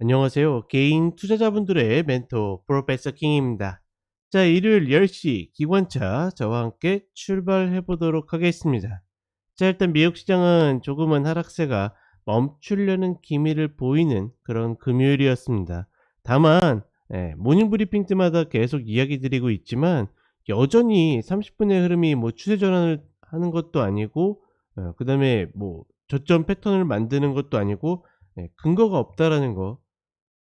안녕하세요. 개인 투자자분들의 멘토 프로페서 킹입니다. 자, 일요일 10시 기관차 저와 함께 출발해 보도록 하겠습니다. 자, 일단 미국 시장은 조금은 하락세가 멈추려는 기미를 보이는 그런 금요일이었습니다. 다만 모닝 브리핑 때마다 계속 이야기 드리고 있지만 여전히 30분의 흐름이 뭐 추세 전환을 하는 것도 아니고 그다음에 뭐 저점 패턴을 만드는 것도 아니고 근거가 없다라는 거.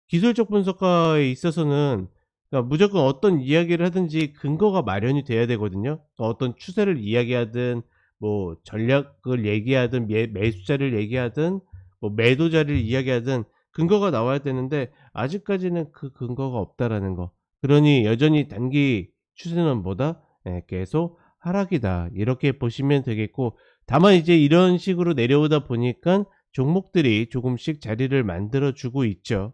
기술적 분석가에 있어서는 그러니까 무조건 어떤 이야기를 하든지 근거가 마련이 돼야 되거든요. 어떤 추세를 이야기하든 뭐 전략을 얘기하든 매수자를 얘기하든 뭐 매도자를 이야기하든 근거가 나와야 되는데 아직까지는 그 근거가 없다라는 거. 그러니 여전히 단기 추세는 뭐다? 계속 하락이다. 이렇게 보시면 되겠고, 다만 이제 이런 식으로 내려오다 보니까 종목들이 조금씩 자리를 만들어 주고 있죠.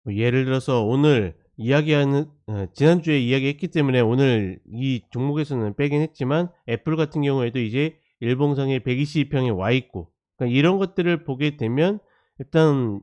뭐 예를 들어서 오늘 이야기하는 지난주에 이야기했기 때문에 오늘 이 종목에서는 빼긴 했지만 애플 같은 경우에도 이제 일봉상에 122평에 와 있고, 그러니까 이런 것들을 보게 되면 일단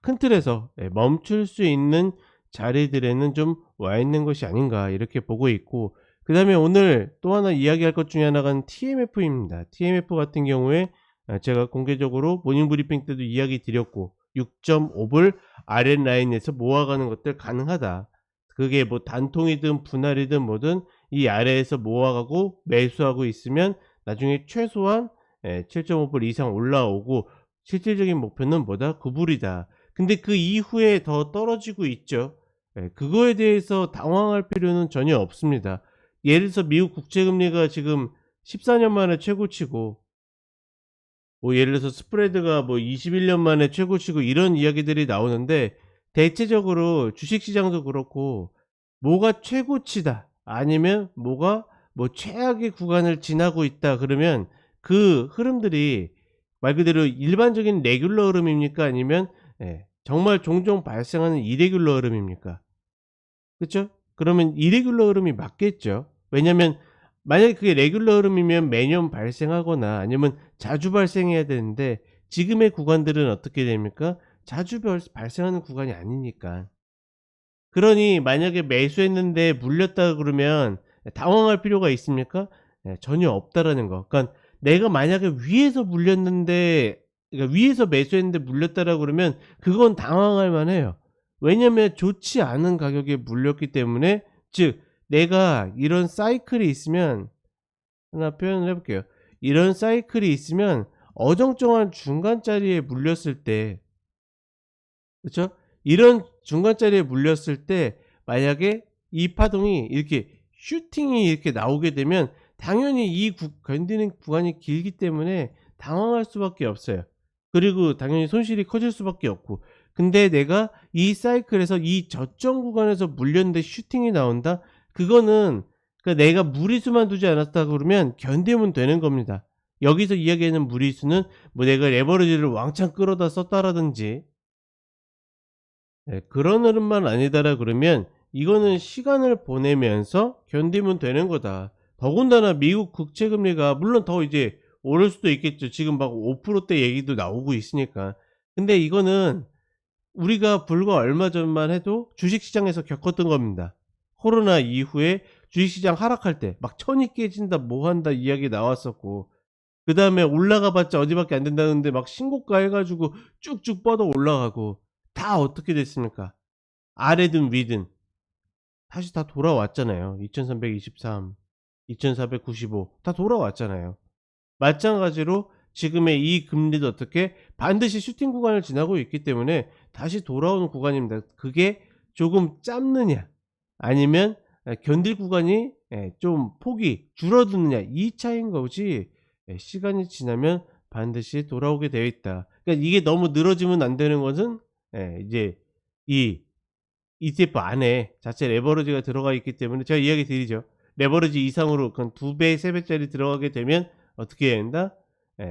큰 틀에서 멈출 수 있는 자리들에는 좀 와 있는 것이 아닌가 이렇게 보고 있고, 그다음에 오늘 또 하나 이야기할 것 중에 하나가 TMF입니다. TMF 같은 경우에 제가 공개적으로 모닝 브리핑 때도 이야기 드렸고 6.5불 아랫 라인에서 모아가는 것들 가능하다. 그게 뭐 단통이든 분할이든 뭐든 이 아래에서 모아가고 매수하고 있으면 나중에 최소한 7.5불 이상 올라오고 실질적인 목표는 뭐다? 9불이다. 근데 그 이후에 더 떨어지고 있죠. 그거에 대해서 당황할 필요는 전혀 없습니다. 예를 들어서 미국 국채금리가 지금 14년 만에 최고치고, 뭐 예를 들어서 스프레드가 뭐 21년 만에 최고치고 이런 이야기들이 나오는데, 대체적으로 주식시장도 그렇고 뭐가 최고치다 아니면 뭐가 뭐 최악의 구간을 지나고 있다 그러면 그 흐름들이 말 그대로 일반적인 레귤러 흐름입니까? 아니면 정말 종종 발생하는 이레귤러 흐름입니까? 그쵸? 그러면 이레귤러 흐름이 맞겠죠. 왜냐면 만약에 그게 레귤러 흐름이면 매년 발생하거나 아니면 자주 발생해야 되는데 지금의 구간들은 어떻게 됩니까? 자주 발생하는 구간이 아니니까. 그러니 만약에 매수했는데 물렸다 그러면 당황할 필요가 있습니까? 전혀 없다라는 거. 그러니까 내가 만약에 위에서 물렸는데, 그러니까 위에서 매수했는데 물렸다라고 그러면 그건 당황할 만해요. 왜냐면 좋지 않은 가격에 물렸기 때문에. 즉 내가 이런 사이클이 있으면, 하나 표현을 해 볼게요. 이런 사이클이 있으면 어정쩡한 중간 자리에 물렸을 때, 그쵸? 이런 중간자리에 물렸을 때 만약에 이 파동이 이렇게 슈팅이 이렇게 나오게 되면 당연히 이 견디는 구간이 길기 때문에 당황할 수밖에 없어요. 그리고 당연히 손실이 커질 수밖에 없고. 근데 내가 이 사이클에서 이 저점 구간에서 물렸는데 슈팅이 나온다? 그거는 그러니까 내가 무리수만 두지 않았다 그러면 견디면 되는 겁니다. 여기서 이야기하는 무리수는 뭐 내가 레버리지를 왕창 끌어다 썼다라든지 그런 흐름만 아니다라 그러면 이거는 시간을 보내면서 견디면 되는 거다. 더군다나 미국 국채 금리가 물론 더 이제 오를 수도 있겠죠. 지금 막 5%대 얘기도 나오고 있으니까. 근데 이거는 우리가 불과 얼마 전만 해도 주식시장에서 겪었던 겁니다. 코로나 이후에 주식시장 하락할 때 막 천이 깨진다 뭐 한다 이야기 나왔었고, 그다음에 올라가 봤자 어디밖에 안 된다는데 막 신고가 해 가지고 쭉쭉 뻗어 올라가고 다 어떻게 됐습니까? 아래든 위든 다시 다 돌아왔잖아요. 2323, 2495 다 돌아왔잖아요. 마찬가지로 지금의 이 금리도 어떻게 반드시 슈팅 구간을 지나고 있기 때문에 다시 돌아오는 구간입니다. 그게 조금 짧느냐 아니면 견딜 구간이 좀 폭이 줄어드느냐 이 차이인 거지, 시간이 지나면 반드시 돌아오게 되어 있다. 그러니까 이게 너무 늘어지면 안 되는 것은 이제 이 ETF 안에 자체 레버리지가 들어가 있기 때문에 제가 이야기 드리죠. 레버리지 이상으로 그건 2배, 3배짜리 들어가게 되면 어떻게 해야 된다?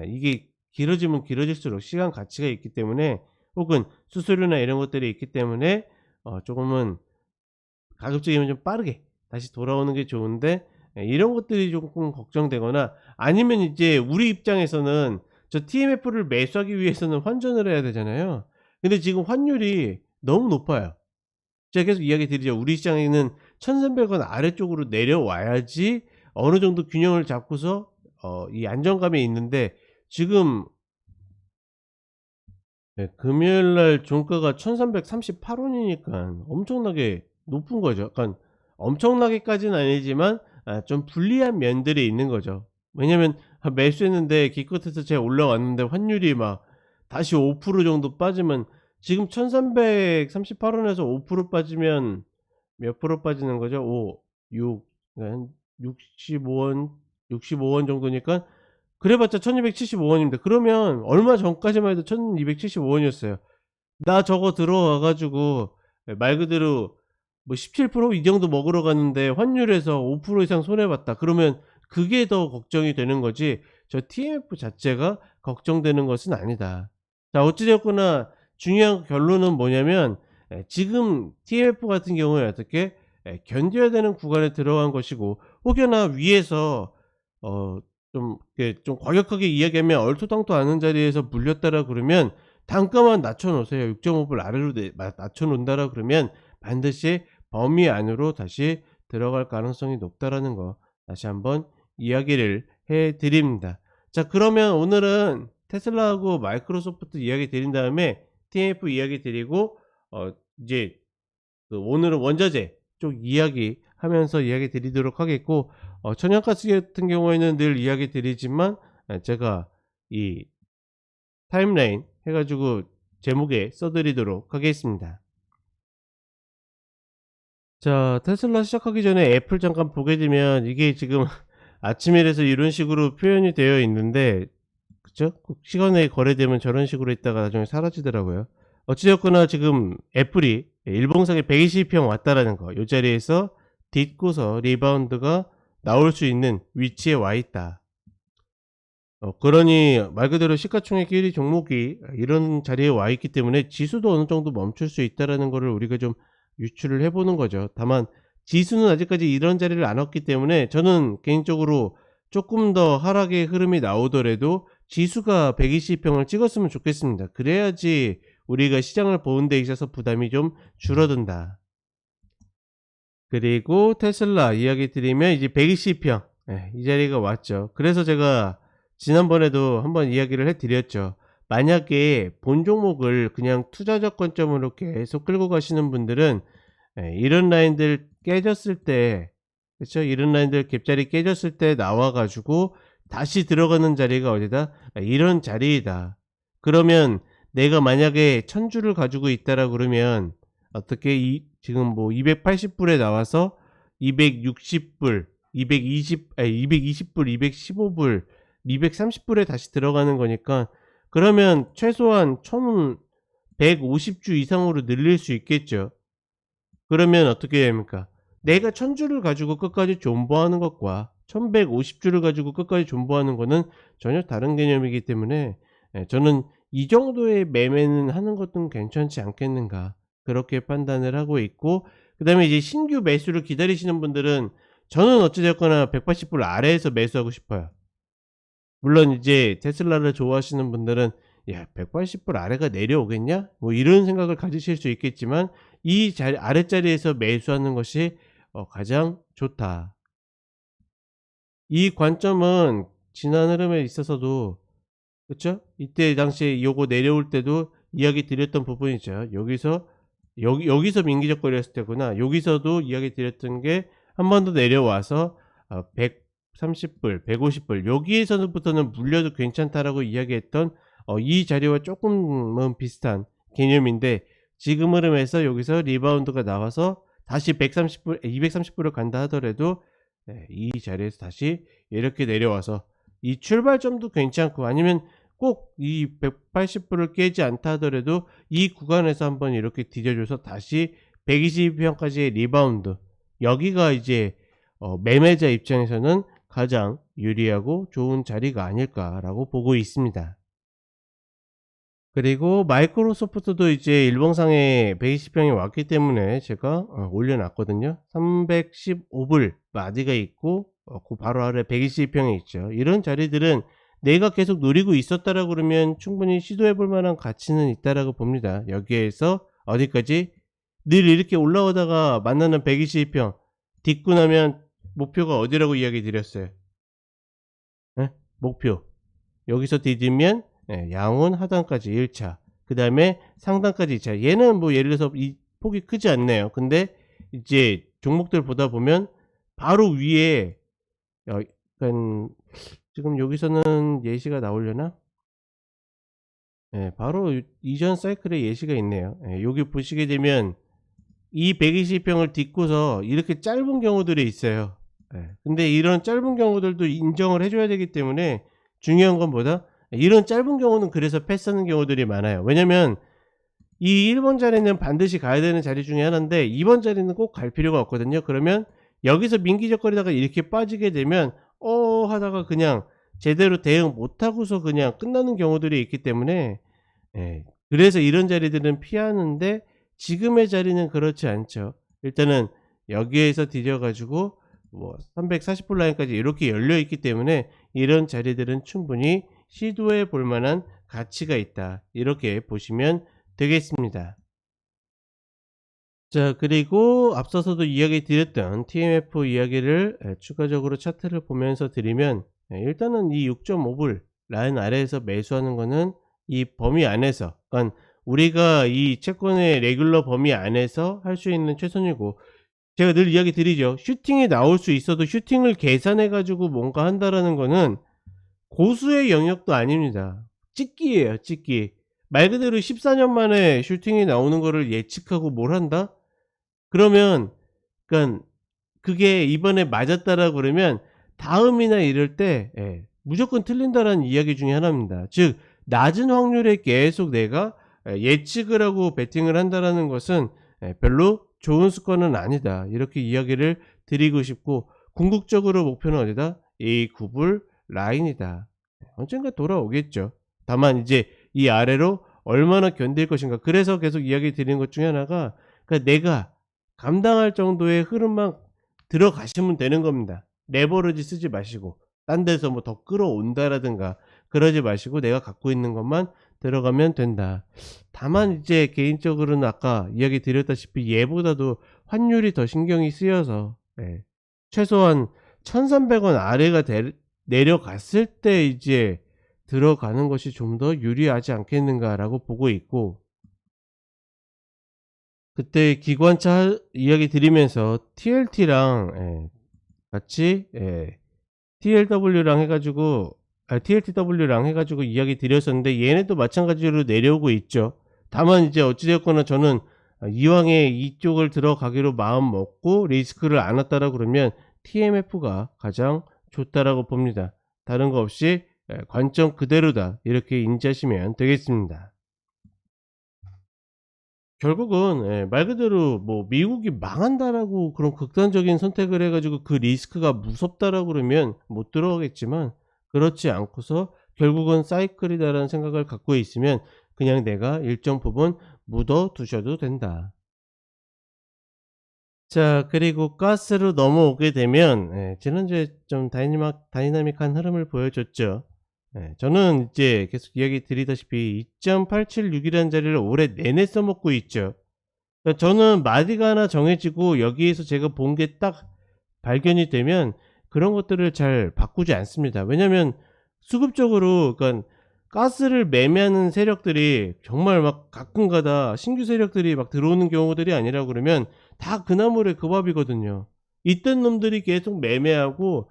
이게 길어지면 길어질수록 시간 가치가 있기 때문에, 혹은 수수료나 이런 것들이 있기 때문에 조금은 가급적이면 좀 빠르게 다시 돌아오는 게 좋은데, 이런 것들이 조금 걱정되거나 아니면 이제 우리 입장에서는 저 TMF를 매수하기 위해서는 환전을 해야 되잖아요. 근데 지금 환율이 너무 높아요. 제가 계속 이야기 드리죠. 우리 시장에는 1,300원 아래쪽으로 내려와야지 어느 정도 균형을 잡고서 이 안정감이 있는데 지금 금요일 날 종가가 1,338원이니까 엄청나게 높은 거죠. 약간 엄청나게까지는 아니지만 좀 불리한 면들이 있는 거죠. 왜냐면 매수했는데 기껏해서 제가 올라왔는데 환율이 막 다시 5% 정도 빠지면 지금 1,338원에서 5% 빠지면 몇 프로 빠지는 거죠? 5, 6, 한 65원, 65원 정도니까 그래봤자 1275원입니다. 그러면 얼마 전까지만 해도 1275원이었어요. 나 저거 들어와 가지고 말 그대로 뭐 17% 이 정도 먹으러 갔는데 환율에서 5% 이상 손해봤다. 그러면 그게 더 걱정이 되는 거지 저 TMF 자체가 걱정되는 것은 아니다. 자, 어찌 됐거나 중요한 결론은 뭐냐면 지금 TMF 같은 경우에 어떻게 견뎌야 되는 구간에 들어간 것이고, 혹여나 위에서 좀 이렇게 좀 과격하게 이야기하면 얼토당토 않은 자리에서 물렸다라 그러면 단가만 낮춰 놓으세요. 6.5불 아래로 낮춰 놓는다라 그러면 반드시 범위 안으로 다시 들어갈 가능성이 높다라는 거 다시 한번 이야기를 해 드립니다. 자, 그러면 오늘은 테슬라하고 마이크로소프트 이야기 드린 다음에 TMF 이야기 드리고 이제 오늘은 원자재 쪽 이야기 하면서 이야기 드리도록 하겠고, 천연가스 같은 경우에는 늘 이야기 드리지만 제가 이 타임라인 해가지고 제목에 써드리도록 하겠습니다. 자, 테슬라 시작하기 전에 애플 잠깐 보게 되면 이게 지금 아침이라서 이런 식으로 표현이 되어 있는데, 그쵸? 꼭 시간에 거래되면 저런 식으로 있다가 나중에 사라지더라고요. 어찌됐거나 지금 애플이 일봉상에 120평 왔다라는 거, 이 자리에서 딛고서 리바운드가 나올 수 있는 위치에 와 있다. 그러니 말 그대로 시가총액 1위 종목이 이런 자리에 와 있기 때문에 지수도 어느 정도 멈출 수 있다라는 거를 우리가 좀 유추를 해보는 거죠. 다만 지수는 아직까지 이런 자리를 안 왔기 때문에 저는 개인적으로 조금 더 하락의 흐름이 나오더라도 지수가 120평을 찍었으면 좋겠습니다. 그래야지 우리가 시장을 보는 데 있어서 부담이 좀 줄어든다. 그리고 테슬라 이야기 드리면 이제 120평 이 자리가 왔죠. 그래서 제가 지난번에도 한번 이야기를 해 드렸죠. 만약에 본 종목을 그냥 투자적 관점으로 계속 끌고 가시는 분들은 이런 라인들 깨졌을 때, 그렇죠? 이런 라인들 갭자리 깨졌을 때 나와 가지고 다시 들어가는 자리가 어디다? 이런 자리이다. 그러면 내가 만약에 1,000주를 가지고 있다라 그러면 어떻게 지금 뭐 280불에 나와서 260불, 220불, 215불, 230불에 다시 들어가는 거니까, 그러면 최소한 1,150주 이상으로 늘릴 수 있겠죠. 그러면 어떻게 됩니까? 내가 1,000주를 가지고 끝까지 존버하는 것과 1,150주를 가지고 끝까지 존버하는 거는 전혀 다른 개념이기 때문에 저는 이 정도의 매매는 하는 것도 괜찮지 않겠는가, 그렇게 판단을 하고 있고, 그 다음에 이제 신규 매수를 기다리시는 분들은 저는 어찌됐거나 180불 아래에서 매수하고 싶어요. 물론 이제 테슬라를 좋아하시는 분들은 야, 180불 아래가 내려오겠냐? 뭐 이런 생각을 가지실 수 있겠지만 이 자리 아랫자리에서 매수하는 것이 가장 좋다. 이 관점은 지난 흐름에 있어서도, 그쵸? 이때 당시에 요거 내려올 때도 이야기 드렸던 부분이죠. 여기서 민기적거렸을 때구나. 여기서도 이야기 드렸던 게 한 번 더 내려와서 130불, 150불 여기에서부터는 물려도 괜찮다라고 이야기했던 이 자리와 조금은 비슷한 개념인데, 지금 흐름에서 여기서 리바운드가 나와서 다시 130불, 230불을 간다 하더라도 이 자리에서 다시 이렇게 내려와서 이 출발점도 괜찮고, 아니면 꼭 이 180불을 깨지 않다 하더라도 이 구간에서 한번 이렇게 디뎌줘서 다시 120평까지의 리바운드, 여기가 이제 매매자 입장에서는 가장 유리하고 좋은 자리가 아닐까라고 보고 있습니다. 그리고 마이크로소프트도 이제 일봉상에 120평이 왔기 때문에 제가 올려놨거든요. 315불 마디가 있고 그 바로 아래 120평이 있죠. 이런 자리들은 내가 계속 노리고 있었다라고 그러면 충분히 시도해 볼 만한 가치는 있다라고 봅니다. 여기에서 어디까지? 늘 이렇게 올라오다가 만나는 122평 딛고 나면 목표가 어디라고 이야기 드렸어요? 예? 목표. 여기서 디디면 양혼 하단까지 1차. 그 다음에 상단까지 2차. 얘는 뭐 예를 들어서 이 폭이 크지 않네요. 근데 이제 종목들 보다 보면 바로 위에 약간 지금 여기서는 예시가 나오려나? 바로 이전 사이클의 예시가 있네요. 여기 보시게 되면 이 120평을 딛고서 이렇게 짧은 경우들이 있어요. 근데 이런 짧은 경우들도 인정을 해줘야 되기 때문에 중요한 건 뭐다? 이런 짧은 경우는 그래서 패스하는 경우들이 많아요. 왜냐면 이 1번 자리는 반드시 가야 되는 자리 중에 하나인데 2번 자리는 꼭 갈 필요가 없거든요. 그러면 여기서 민기적거리다가 이렇게 빠지게 되면 하다가 그냥 제대로 대응 못하고서 그냥 끝나는 경우들이 있기 때문에 그래서 이런 자리들은 피하는데 지금의 자리는 그렇지 않죠. 일단은 여기에서 디뎌 가지고 뭐 340불 라인까지 이렇게 열려 있기 때문에 이런 자리들은 충분히 시도해 볼 만한 가치가 있다. 이렇게 보시면 되겠습니다. 자, 그리고 앞서서도 이야기 드렸던 TMF 이야기를 추가적으로 차트를 보면서 드리면 일단은 이 6.5불 라인 아래에서 매수하는 거는 이 범위 안에서, 그러니까 우리가 이 채권의 레귤러 범위 안에서 할 수 있는 최선이고, 제가 늘 이야기 드리죠. 슈팅이 나올 수 있어도 슈팅을 계산해 가지고 뭔가 한다라는 거는 고수의 영역도 아닙니다. 찍기예요, 찍기. 말 그대로 14년 만에 슈팅이 나오는 거를 예측하고 뭘 한다? 그러면 그러니까 그게 이번에 맞았다라고 그러면 다음이나 이럴 때 무조건 틀린다라는 이야기 중에 하나입니다. 즉 낮은 확률에 계속 내가 예측을 하고 베팅을 한다라는 것은 별로 좋은 습관은 아니다. 이렇게 이야기를 드리고 싶고, 궁극적으로 목표는 어디다? 이 9불 라인이다. 언젠가 돌아오겠죠. 다만 이제 이 아래로 얼마나 견딜 것인가. 그래서 계속 이야기 드리는 것 중에 하나가, 그러니까 내가 감당할 정도의 흐름만 들어가시면 되는 겁니다. 레버리지 쓰지 마시고 딴 데서 뭐 더 끌어온다라든가 그러지 마시고 내가 갖고 있는 것만 들어가면 된다. 다만 이제 개인적으로는 아까 이야기 드렸다시피 얘보다도 환율이 더 신경이 쓰여서 최소한 1300원 아래가 내려갔을 때 이제 들어가는 것이 좀 더 유리하지 않겠는가라고 보고 있고, 그때 기관차 이야기 드리면서 TLT랑 같이 TLW랑 해가지고 TLTW랑 해가지고 이야기 드렸었는데 얘네도 마찬가지로 내려오고 있죠. 다만 이제 어찌되었거나 저는 이왕에 이쪽을 들어가기로 마음 먹고 리스크를 안 왔다라 그러면 TMF가 가장 좋다라고 봅니다. 다른 거 없이 관점 그대로다, 이렇게 인지하시면 되겠습니다. 결국은 말 그대로 뭐 미국이 망한다라고 그런 극단적인 선택을 해가지고 그 리스크가 무섭다라고 그러면 못 들어가겠지만, 그렇지 않고서 결국은 사이클이다라는 생각을 갖고 있으면 그냥 내가 일정 부분 묻어 두셔도 된다. 자, 그리고 가스로 넘어오게 되면 지난주에 좀 다이나믹한 흐름을 보여줬죠. 저는 이제 계속 이야기 드리다시피 2.876이라는 자리를 올해 내내 써먹고 있죠. 그러니까 저는 마디가 하나 정해지고 여기에서 제가 본 게 딱 발견이 되면 그런 것들을 잘 바꾸지 않습니다. 왜냐면 수급적으로, 그러니까 가스를 매매하는 세력들이 정말 막 가끔가다 신규 세력들이 막 들어오는 경우들이 아니라 그러면 다 그나물의 그 밥이거든요. 이딴 놈들이 계속 매매하고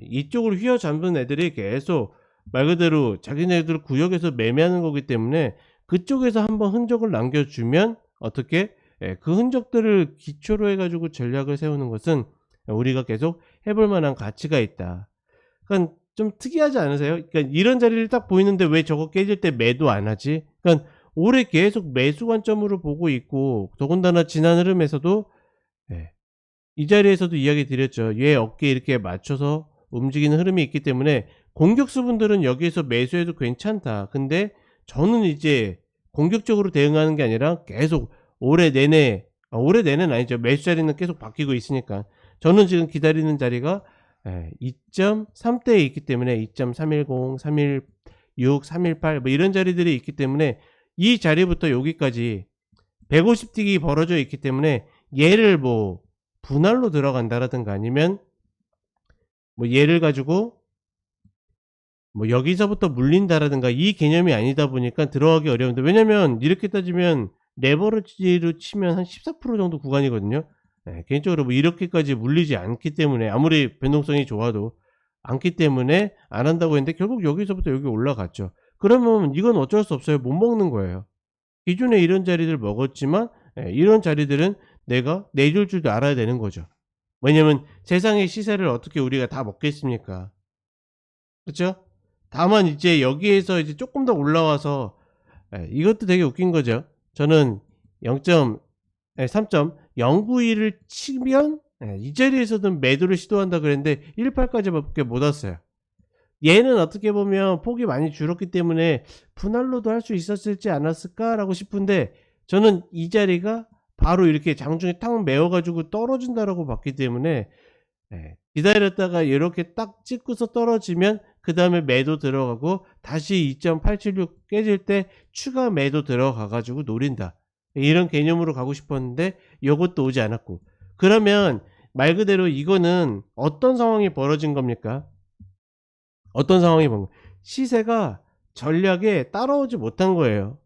이쪽으로 휘어잡는 애들이 계속 말 그대로 자기네들 구역에서 매매하는 거기 때문에 그쪽에서 한번 흔적을 남겨주면 어떻게 그 흔적들을 기초로 해가지고 전략을 세우는 것은 우리가 계속 해볼 만한 가치가 있다. 그러니까 좀 특이하지 않으세요? 그러니까 이런 자리를 딱 보이는데 왜 저거 깨질 때 매도 안 하지? 그러니까 올해 계속 매수 관점으로 보고 있고, 더군다나 지난 흐름에서도 이 자리에서도 이야기 드렸죠. 얘 어깨 이렇게 맞춰서 움직이는 흐름이 있기 때문에 공격수분들은 여기에서 매수해도 괜찮다. 근데 저는 이제 공격적으로 대응하는 게 아니라 계속 올해 내내, 올해 내내는 아니죠. 매수 자리는 계속 바뀌고 있으니까 저는 지금 기다리는 자리가 2.3대에 있기 때문에 2.310, 316, 318 뭐 이런 자리들이 있기 때문에 이 자리부터 여기까지 150틱이 벌어져 있기 때문에 얘를 뭐 분할로 들어간다라든가 아니면 뭐 얘를 가지고 뭐 여기서부터 물린다라든가 이 개념이 아니다 보니까 들어가기 어려운데, 왜냐면 이렇게 따지면 레버리지로 치면 한 14% 정도 구간이거든요. 개인적으로 뭐 이렇게까지 물리지 않기 때문에, 아무리 변동성이 좋아도 않기 때문에 안 한다고 했는데 결국 여기서부터 여기 올라갔죠. 그러면 이건 어쩔 수 없어요. 못 먹는 거예요. 기존에 이런 자리들 먹었지만 이런 자리들은 내가 내줄 줄도 알아야 되는 거죠. 왜냐면 세상의 시세를 어떻게 우리가 다 먹겠습니까? 그쵸? 다만 이제 여기에서 이제 조금 더 올라와서 이것도 되게 웃긴 거죠. 저는 3.091을 치면 이 자리에서는 매도를 시도한다 그랬는데 18까지밖에 못 왔어요. 얘는 어떻게 보면 폭이 많이 줄었기 때문에 분할로도 할 수 있었을지 않았을까라고 싶은데, 저는 이 자리가 바로 이렇게 장중에 탁 메워가지고 떨어진다라고 봤기 때문에 기다렸다가 이렇게 딱 찍고서 떨어지면 그 다음에 매도 들어가고 다시 2.876 깨질 때 추가 매도 들어가 가지고 노린다, 이런 개념으로 가고 싶었는데 이것도 오지 않았고, 그러면 말 그대로 이거는 어떤 상황이 벌어진 겁니까? 어떤 상황이 벌어진 겁니까? 시세가 전략에 따라오지 못한 거예요.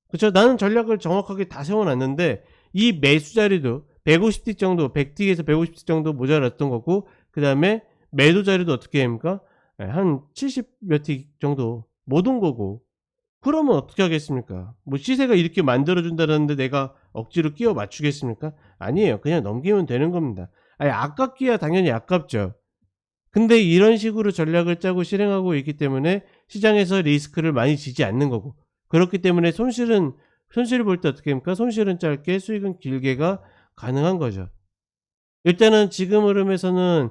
그쵸? 나는 전략을 정확하게 다 세워놨는데 이 매수 자리도 150틱 정도, 100틱에서 150틱 정도 모자랐던 거고, 그 다음에 매도 자리도 어떻게 합니까? 한 70몇 틱 정도 못 온 거고, 그러면 어떻게 하겠습니까? 뭐 시세가 이렇게 만들어준다는데 내가 억지로 끼워 맞추겠습니까? 아니에요. 그냥 넘기면 되는 겁니다. 아니, 아깝기야 당연히 아깝죠. 근데 이런 식으로 전략을 짜고 실행하고 있기 때문에 시장에서 리스크를 많이 지지 않는 거고, 그렇기 때문에 손실을 볼 때 어떻게 합니까? 손실은 짧게, 수익은 길게가 가능한 거죠. 일단은 지금 흐름에서는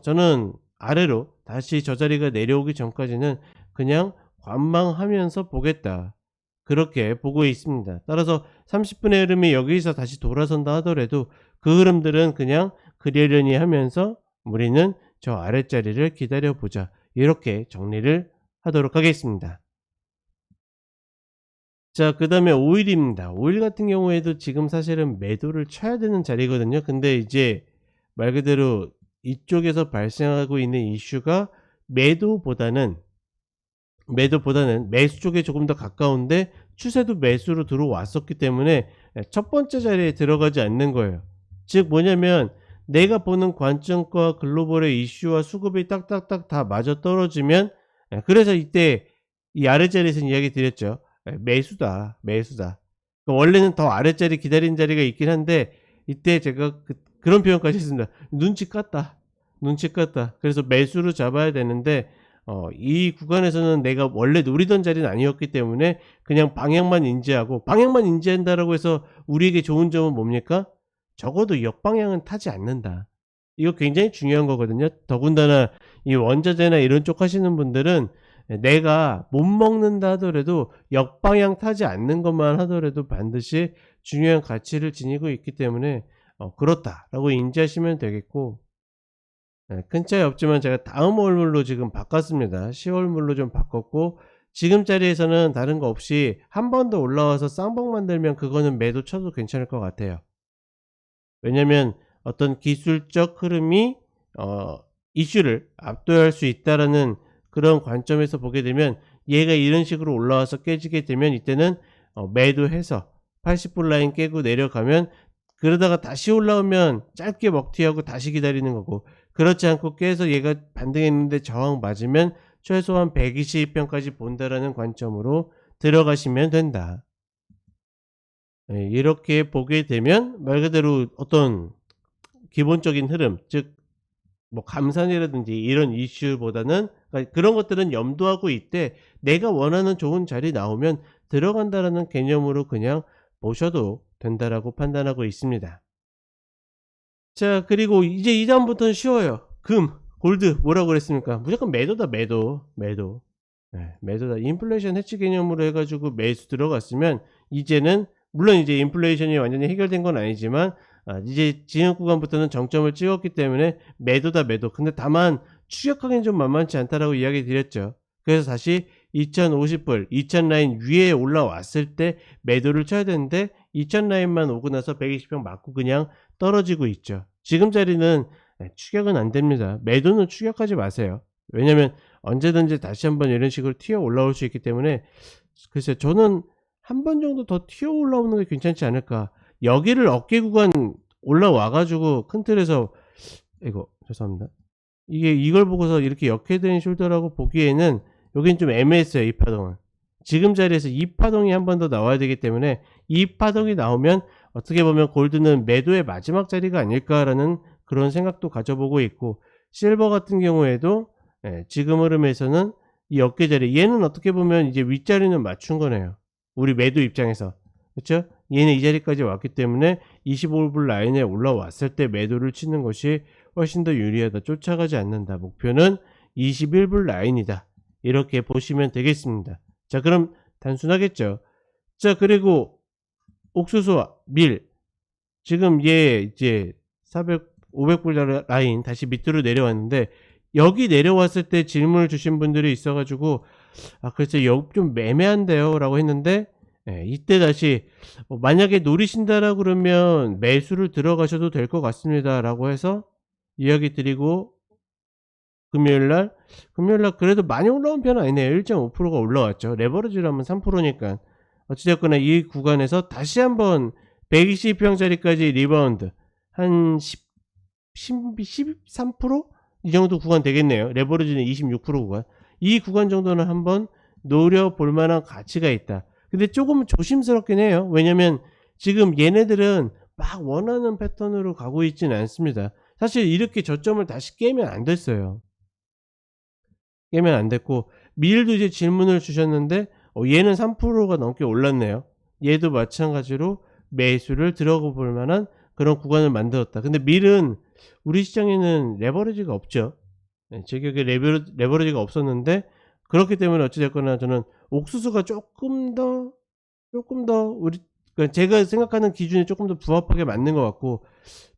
저는 아래로 다시 저 자리가 내려오기 전까지는 그냥 관망하면서 보겠다, 그렇게 보고 있습니다. 따라서 30분의 흐름이 여기서 다시 돌아선다 하더라도 그 흐름들은 그냥 그러려니 하면서 우리는 저 아랫자리를 기다려보자, 이렇게 정리를 하도록 하겠습니다. 자, 그 다음에 오일입니다. 오일 같은 경우에도 지금 사실은 매도를 쳐야 되는 자리거든요. 근데 이제 말 그대로 이쪽에서 발생하고 있는 이슈가 매도보다는 매수 쪽에 조금 더 가까운데 추세도 매수로 들어왔었기 때문에 첫 번째 자리에 들어가지 않는 거예요. 즉 뭐냐면 내가 보는 관점과 글로벌의 이슈와 수급이 딱딱딱 다 맞아떨어지면, 그래서 이때 이 아랫자리에서 이야기 드렸죠. 매수다, 매수다. 원래는 더 아랫자리 기다린 자리가 있긴 한데 이때 제가 그런 표현까지 했습니다. 눈치 깠다, 눈치 깠다. 그래서 매수로 잡아야 되는데 이 구간에서는 내가 원래 노리던 자리는 아니었기 때문에 그냥 방향만 인지하고, 방향만 인지한다라고 해서 우리에게 좋은 점은 뭡니까? 적어도 역방향은 타지 않는다. 이거 굉장히 중요한 거거든요. 더군다나 이 원자재나 이런 쪽 하시는 분들은 내가 못 먹는다 하더라도 역방향 타지 않는 것만 하더라도 반드시 중요한 가치를 지니고 있기 때문에 그렇다라고 인지하시면 되겠고, 큰 차이 없지만 제가 다음 월물로 지금 바꿨습니다. 10월물로 좀 바꿨고, 지금 자리에서는 다른 거 없이 한 번 더 올라와서 쌍봉 만들면 그거는 매도 쳐도 괜찮을 것 같아요. 왜냐면 어떤 기술적 흐름이 이슈를 압도할 수 있다라는 그런 관점에서 보게 되면, 얘가 이런 식으로 올라와서 깨지게 되면 이때는 매도해서 80불 라인 깨고 내려가면, 그러다가 다시 올라오면 짧게 먹튀하고 다시 기다리는 거고, 그렇지 않고 깨서 얘가 반등했는데 저항 맞으면 최소한 120평까지 본다라는 관점으로 들어가시면 된다. 이렇게 보게 되면 말 그대로 어떤 기본적인 흐름, 즉 뭐 감산이라든지 이런 이슈보다는, 그러니까 그런 것들은 염두하고 있되 내가 원하는 좋은 자리 나오면 들어간다라는 개념으로 그냥 보셔도 된다라고 판단하고 있습니다. 자, 그리고 이제 이 다음부터는 쉬워요. 금, 골드 뭐라고 그랬습니까? 무조건 매도다, 매도. 매도다. 인플레이션 해치 개념으로 해가지고 매수 들어갔으면 이제는, 물론 이제 인플레이션이 완전히 해결된 건 아니지만 이제 지금 구간부터는 정점을 찍었기 때문에 매도다 매도. 근데 다만 추격하기는 좀 만만치 않다라고 이야기 드렸죠. 그래서 다시 2050불 2000 라인 위에 올라왔을 때 매도를 쳐야 되는데 2000 라인만 오고 나서 120평 맞고 그냥 떨어지고 있죠. 지금 자리는 추격은 안 됩니다. 매도는 추격하지 마세요. 왜냐면 언제든지 다시 한번 이런 식으로 튀어 올라올 수 있기 때문에, 글쎄 저는 한 번 정도 더 튀어 올라오는 게 괜찮지 않을까. 여기를 어깨 구간 올라와 가지고 큰 틀에서, 이거 죄송합니다. 이게 이걸 보고서 이렇게 역헤드앤 숄더라고 보기에는 여긴 좀 애매했어요. 이 파동은 지금 자리에서 이 파동이 한 번 더 나와야 되기 때문에, 이 파동이 나오면 어떻게 보면 골드는 매도의 마지막 자리가 아닐까라는 그런 생각도 가져보고 있고, 실버 같은 경우에도 지금 흐름에서는 이 어깨 자리, 얘는 어떻게 보면 이제 윗자리는 맞춘 거네요. 우리 매도 입장에서. 그렇죠? 얘는 이 자리까지 왔기 때문에 25불 라인에 올라왔을 때 매도를 치는 것이 훨씬 더 유리하다. 쫓아가지 않는다. 목표는 21불 라인이다. 이렇게 보시면 되겠습니다. 자, 그럼 단순하겠죠. 자, 그리고 옥수수 밀, 지금 얘 이제 500불 라인 다시 밑으로 내려왔는데, 여기 내려왔을 때 질문을 주신 분들이 있어 가지고 글쎄 여기 좀 애매한데요 라고 했는데, 이때 다시 만약에 노리신다라 그러면 매수를 들어가셔도 될 것 같습니다 라고 해서 이야기 드리고, 금요일날 그래도 많이 올라온 편은 아니네요. 1.5%가 올라왔죠. 레버리지를 하면 3%니까 어찌됐거나 이 구간에서 다시 한번 120평짜리까지 리바운드 한 13%? 이 정도 구간 되겠네요. 레버리지는 26% 구간. 이 구간 정도는 한번 노려볼 만한 가치가 있다. 근데 조금 조심스럽긴 해요. 왜냐면 지금 얘네들은 막 원하는 패턴으로 가고 있지는 않습니다. 사실 이렇게 저점을 다시 깨면 안 됐어요. 깨면 안 됐고, 밀도 이제 질문을 주셨는데 얘는 3%가 넘게 올랐네요. 얘도 마찬가지로 매수를 들어가 볼 만한 그런 구간을 만들었다. 근데 밀은 우리 시장에는 레버리지가 없죠. 제 기억에 레버리지가 없었는데, 그렇기 때문에 어찌됐거나 저는 옥수수가 조금 더 우리, 그러니까 제가 생각하는 기준에 조금 더 부합하게 맞는 것 같고,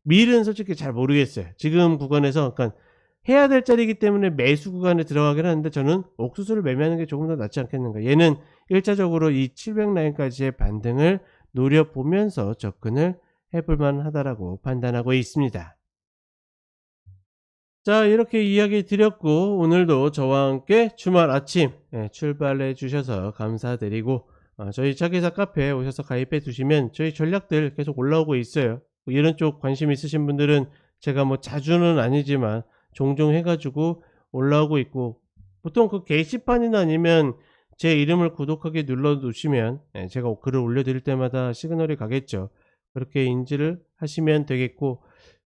밀은 솔직히 잘 모르겠어요. 지금 구간에서 그러니까 해야 될 자리이기 때문에 매수 구간에 들어가긴 하는데, 저는 옥수수를 매매하는 게 조금 더 낫지 않겠는가. 얘는 1차적으로 이 700 라인까지의 반등을 노려보면서 접근을 해볼 만하다라고 판단하고 있습니다. 자, 이렇게 이야기 드렸고, 오늘도 저와 함께 주말 아침 출발해 주셔서 감사드리고, 저희 차기사 카페에 오셔서 가입해 두시면 저희 전략들 계속 올라오고 있어요. 이런 쪽 관심 있으신 분들은 제가 뭐 자주는 아니지만 종종 해가지고 올라오고 있고, 보통 그 게시판이나 아니면 제 이름을 구독하기 눌러 두시면 제가 글을 올려드릴 때마다 시그널이 가겠죠. 그렇게 인지를 하시면 되겠고,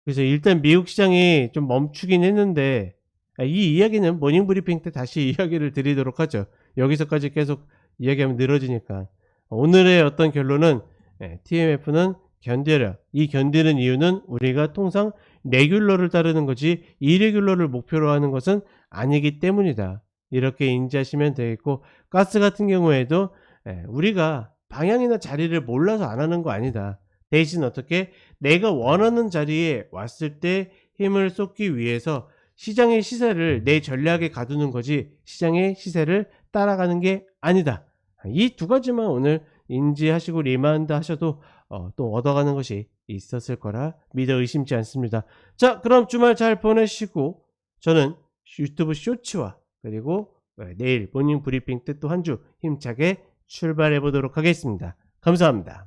그래서 일단 미국 시장이 좀 멈추긴 했는데, 이 이야기는 모닝브리핑 때 다시 이야기를 드리도록 하죠. 여기서까지 계속 이야기하면 늘어지니까. 오늘의 어떤 결론은 TMF는 견뎌라. 이 견디는 이유는 우리가 통상 레귤러를 따르는 거지 이레귤러를 목표로 하는 것은 아니기 때문이다. 이렇게 인지하시면 되겠고, 가스 같은 경우에도 우리가 방향이나 자리를 몰라서 안 하는 거 아니다. 대신 어떻게 내가 원하는 자리에 왔을 때 힘을 쏟기 위해서 시장의 시세를 내 전략에 가두는 거지 시장의 시세를 따라가는 게 아니다. 이 두 가지만 오늘 인지하시고 리마인드 하셔도 또 얻어가는 것이 있었을 거라 믿어 의심치 않습니다. 자, 그럼 주말 잘 보내시고 저는 유튜브 쇼츠와 그리고 내일 모닝 브리핑 때 또 한 주 힘차게 출발해 보도록 하겠습니다. 감사합니다.